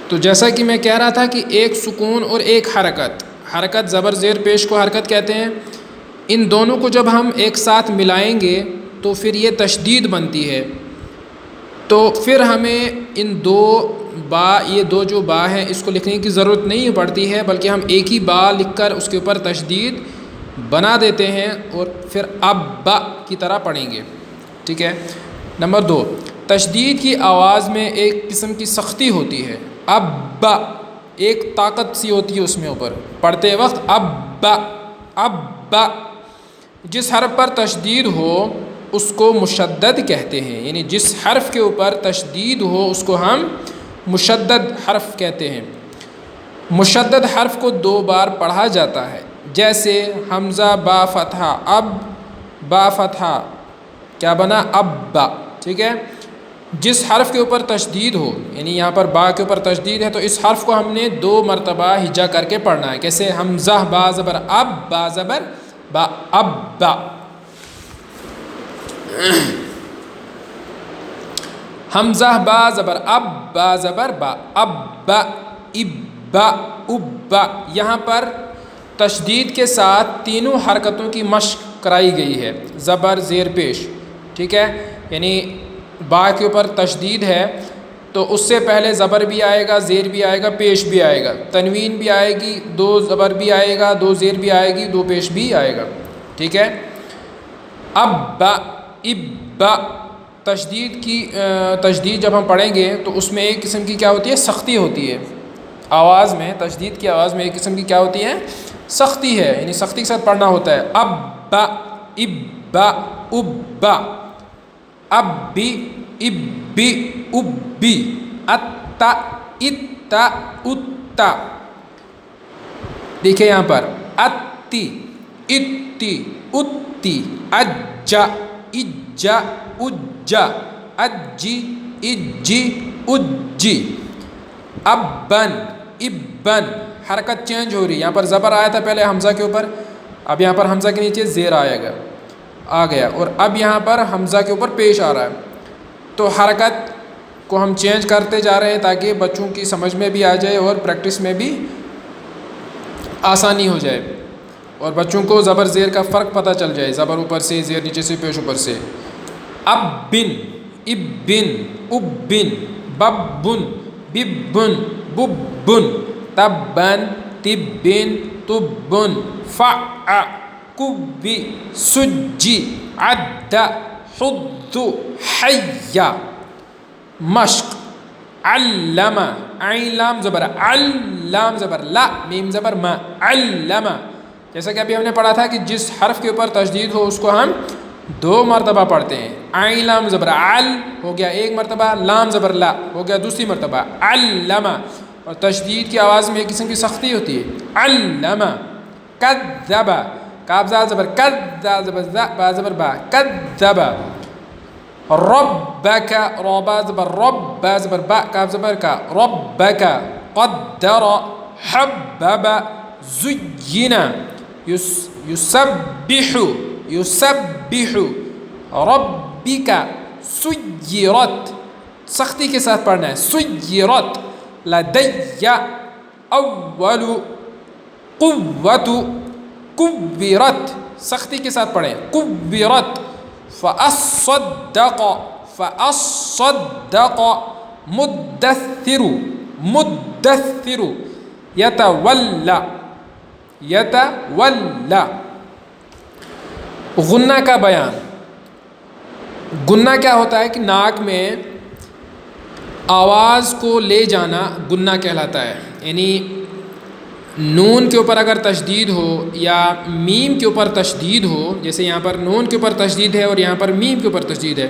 تو جیسا کہ میں کہہ رہا تھا کہ ایک سکون اور ایک حرکت، حرکت زبر زیر پیش کو حرکت کہتے ہیں، ان دونوں کو جب ہم ایک ساتھ ملائیں گے تو پھر یہ تشدید بنتی ہے. تو پھر ہمیں ان دو با، یہ دو جو با ہیں اس کو لکھنے کی ضرورت نہیں پڑتی ہے، بلکہ ہم ایک ہی با لکھ کر اس کے اوپر تشدید بنا دیتے ہیں اور پھر اب با کی طرح پڑھیں گے. ٹھیک ہے. نمبر 2، تشدید کی آواز میں ایک قسم کی سختی ہوتی ہے. اب با ایک طاقت سی ہوتی ہے اس میں اوپر پڑھتے وقت. اب با جس حرف پر تشدید ہو اس کو مشدد کہتے ہیں، یعنی جس حرف کے اوپر تشدید ہو اس کو ہم مشدد حرف کہتے ہیں. مشدد حرف کو 2 بار پڑھا جاتا ہے، جیسے حمزہ با فتحہ، اب با فتحہ کیا بنا؟ اب با. ٹھیک ہے. جس حرف کے اوپر تشدید ہو، یعنی یہاں پر با کے اوپر تشدید ہے تو اس حرف کو ہم نے 2 مرتبہ ہجا کر کے پڑھنا ہے. کیسے؟ حمزہ با زبر اب، با زبر با، اب با. حمزہ با زبر اب، با زبر با، اب با، اب با، اب با. یہاں پر تشدید کے ساتھ تینوں حرکتوں کی مشق کرائی گئی ہے، زبر زیر پیش. ٹھیک ہے. یعنی با کے اوپر تشدید ہے تو اس سے پہلے زبر بھی آئے گا، زیر بھی آئے گا، پیش بھی آئے گا، تنوین بھی آئے گی، 2 زبر بھی آئے گا، 2 زیر بھی آئے گی، 2 پیش بھی آئے گا. ٹھیک ہے. اب با، اب با. تشدید جب ہم پڑھیں گے تو اس میں ایک قسم کی کیا ہوتی ہے؟ سختی ہوتی ہے. آواز میں، تشدید کی آواز میں ایک قسم کی کیا ہوتی ہے؟ سختی ہے، یعنی سختی کے ساتھ پڑھنا ہوتا ہے. اب با، اب با، اب با. اب بی، اب بی، اب بی. اتا، اتا، اتا. دیکھیں یہاں پر اتی، اتی، اتی. اجا، اجا، اجا. اجی، اجی، اجی. ابن، ابن. حرکت چینج ہو رہی ہے. یہاں پر زبر آیا تھا پہلے حمزہ کے اوپر، اب یہاں پر حمزہ کے نیچے زیر آ گیا اور اب یہاں پر حمزہ کے اوپر پیش آ رہا ہے. تو حرکت کو ہم چینج کرتے جا رہے ہیں تاکہ بچوں کی سمجھ میں بھی آ جائے اور پریکٹس میں بھی آسانی ہو جائے اور بچوں کو زبر زیر کا فرق پتہ چل جائے، زبر اوپر سے، زیر نیچے سے، پیش اوپر سے. اب بن، اب بن، اب بن. ببن، ببن، ببن. تبن، تبن، تبن. فع، کبی، سجی. عد، حد، حی. مشق، علم، عین لام زبر لام زبر لا، میم زبر ما. علم. جیسا کہ ابھی ہم نے پڑھا تھا کہ جس حرف کے اوپر تشدید ہو اس کو ہم 2 مرتبہ پڑھتے ہیں. عین لام زبر عل ہو گیا 1 مرتبہ، لام زبر لا ہو گیا دوسری مرتبہ. علم. اور تشدید کی آواز میں ایک قسم کی سختی ہوتی ہے. علم. کذب، کاف زال زبر کذ، زال زبر ذ، با زبر با. کذب. ربک، را با زبر رب، با زبر با، کاف زبر کا. ربک. قدر، حبب. زین. یسبح، یسبح. ربک. سیرت، سختی کے ساتھ پڑھنا ہے. سیرت. لدی. اول. قوت. کبرت، سختی کے ساتھ پڑھیں. کبرت. فاصدق، فاصدق. مدثر، مدثر. یتولا، یتولا. غنہ کا بیان. غنہ کیا ہوتا ہے کہ ناک میں آواز کو لے جانا غنہ کہلاتا ہے. یعنی نون کے اوپر اگر تشدید ہو یا میم کے اوپر تشدید ہو، جیسے یہاں پر نون کے اوپر تشدید ہے اور یہاں پر میم کے اوپر تشدید ہے،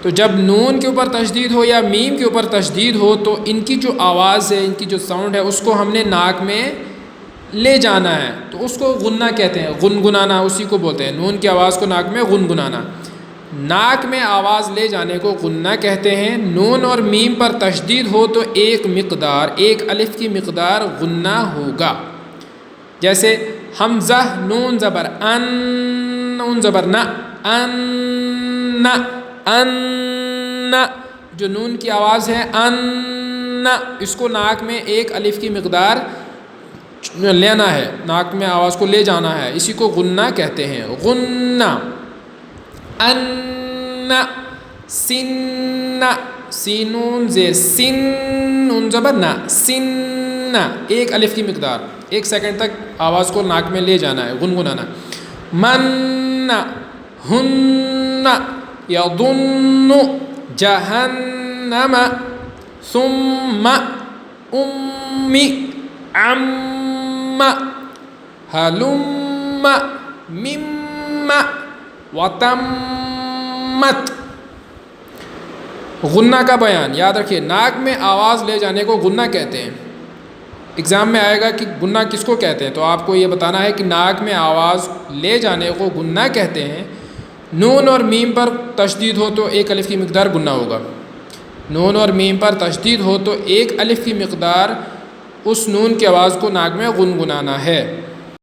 تو جب نون کے اوپر تشدید ہو یا میم کے اوپر تشدید ہو تو ان کی جو آواز ہے، ان کی جو ساؤنڈ ہے، اس کو ہم نے ناک میں لے جانا ہے تو اس کو غنہ کہتے ہیں. گنگنانا اسی کو بولتے ہیں، نون کی آواز کو ناک میں گنگنانا. ناک میں آواز لے جانے کو غنہ کہتے ہیں. نون اور میم پر تشدید ہو تو ایک مقدار، ایک الف کی مقدار غنہ ہوگا. جیسے حمزہ نون زبر ان، نون زبر نہ، ان، ان. جو نون کی آواز ہے ان، اس کو ناک میں ایک الف کی مقدار لینا ہے، ناک میں آواز کو لے جانا ہے، اسی کو غنہ کہتے ہیں، غنہ۔ ان سن، سینون زیر، سن نون زبر نہ، سن، ایک الف کی مقدار، ایک سیکنڈ تک آواز کو ناک میں لے جانا ہے، گنگنانا۔ من ہن یظن جہنم ثم امی عم ہلم مم وتمت۔ غنہ کا بیان یاد رکھیے، ناک میں آواز لے جانے کو غنہ کہتے ہیں۔ اگزام میں آئے گا کہ غنہ کس کو کہتے ہیں، تو آپ کو یہ بتانا ہے کہ ناک میں آواز لے جانے کو غنہ کہتے ہیں۔ نون اور میم پر تشدید ہو تو ایک الف کی مقدار غنہ ہوگا، نون اور میم پر تشدید ہو تو ایک الف کی مقدار اس نون کی آواز کو ناک میں گنگنانا ہے۔